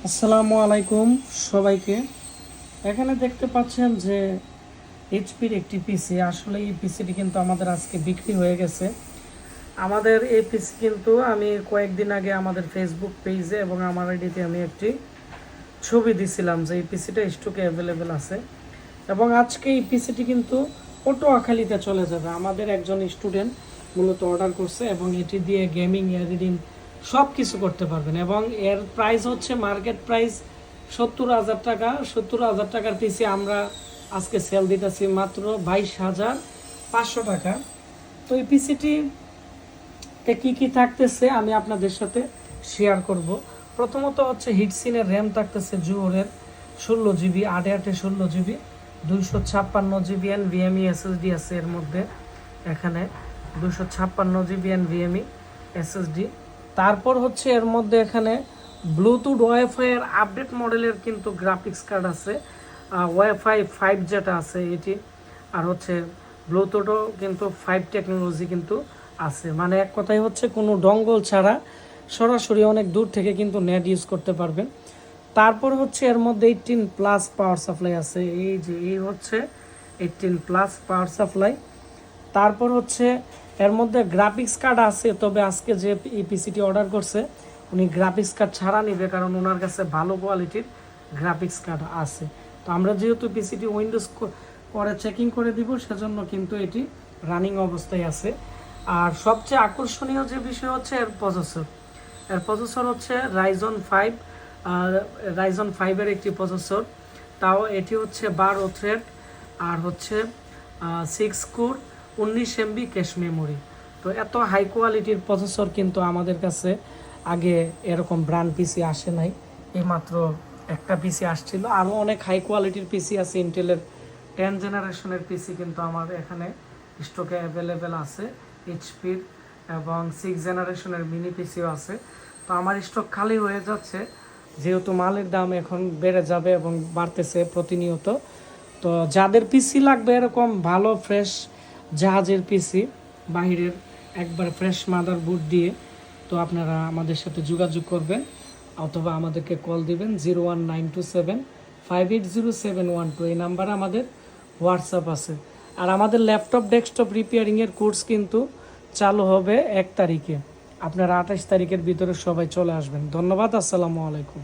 আসসালামু আলাইকুম সবাইকে। এখানে দেখতে পাচ্ছেন যে এইচপির একটি পিসি, আসলে এই পিসিটি কিন্তু আমাদের আজকে বিক্রি হয়ে গেছে। আমাদের এই পিসি কিন্তু আমি কয়েকদিন আগে আমাদের ফেসবুক পেজে এবং আমার আইডিতে আমি একটি ছবি দিছিলাম যে এই পিসিটা স্টকে অ্যাভেলেবেল আছে, এবং আজকে এই পিসিটি কিন্তু পটুয়াখালীতে চলে যাবে। আমাদের একজন স্টুডেন্ট মূলত অর্ডার করছে এবং এটি দিয়ে গেমিং, এডিটিং সব কিছু করতে পারবেন। এবং এর প্রাইস হচ্ছে মার্কেট প্রাইস 70,000 টাকা। 70,000 টাকার পিসি আমরা আজকে সেল দিতেছি মাত্র 22,500 টাকা। তো এই পিসিটিতে কী কী থাকতেছে আমি আপনাদের সাথে শেয়ার করব। প্রথমত হচ্ছে হিটসিনের র্যাম থাকতেছে জুয়োরের 16 GB, 8/8 16 GB, 256 GB NVMe SSD আছে এর মধ্যে। এখানে 256 জিবি NVMe SSD। তারপর হচ্ছে এর মধ্যে এখানে ব্লুটুথ ওয়াইফাই এর আপডেট মডেলের কিন্তু গ্রাফিক্স কার্ড আছে, ওয়াইফাই 5 যেটা আছে এটি, আর হচ্ছে ব্লুটুথও কিন্তু 5 টেকনোলজি কিন্তু আছে। মানে এক কথাই হচ্ছে কোনো ডঙ্গল ছাড়া সরাসরি অনেক দূর থেকে কিন্তু নেট ইউজ করতে পারবেন। তারপর হচ্ছে এর মধ্যে 18+ পাওয়ার সাপ্লাই আছে, এই হচ্ছে 18+ পাওয়ার সাপ্লাই। তারপর হচ্ছে এর মধ্যে গ্রাফিক্স কার্ড আছে, তবে আজকে যে এই পিসিটি অর্ডার করছে উনি গ্রাফিক্স কার্ড ছাড়া নিবে, কারণ ওনার কাছে ভালো কোয়ালিটির গ্রাফিক্স কার্ড আছে। তো আমরা যেহেতু পিসিটি উইন্ডোজ পরে চেকিং করে দিব, সেজন্য কিন্তু এটি রানিং অবস্থায় আছে। আর সবচেয়ে আকর্ষণীয় যে বিষয় হচ্ছে এর প্রসেসর হচ্ছে রাইজন 5 এর একটি প্রসেসর। তাও এটি হচ্ছে 12 থ্রেড, আর হচ্ছে 6 কোর, 19 MB ক্যাশ মেমোরি। তো এত হাই কোয়ালিটির প্রসেসর কিন্তু আমাদের কাছে আগে এরকম ব্র্যান্ড পিসি আসে নাই, এইমাত্র একটা পিসি আসছিল। আরও অনেক হাই কোয়ালিটির পিসি আছে, ইন্টেলের 10 জেনারেশনের পিসি কিন্তু আমার এখানে স্টকে অ্যাভেলেবেল আছে। এইচপির এবং 6 জেনারেশনের মিনি পিসিও আছে। তো আমার স্টক খালি হয়ে যাচ্ছে, যেহেতু মালের দাম এখন বেড়ে যাবে এবং বাড়তেছে প্রতিনিয়ত। তো যাদের পিসি লাগবে এরকম ভালো ফ্রেশ জাহাজের পিসি, বাহিরের একবার ফ্রেশ মাদার বুট দিয়ে, তো আপনারা আমাদের সাথে যোগাযোগ করবেন অথবা আমাদেরকে কল দিবেন 01927580712। এই নাম্বারে আমাদের হোয়াটসঅ্যাপ আছে। আর আমাদের ল্যাপটপ ডেস্কটপ রিপেয়ারিংয়ের কোর্স কিন্তু চালু হবে 1 তারিখে। আপনারা 28 তারিখের ভিতরে সবাই চলে আসবেন। ধন্যবাদ। আসসালামু আলাইকুম।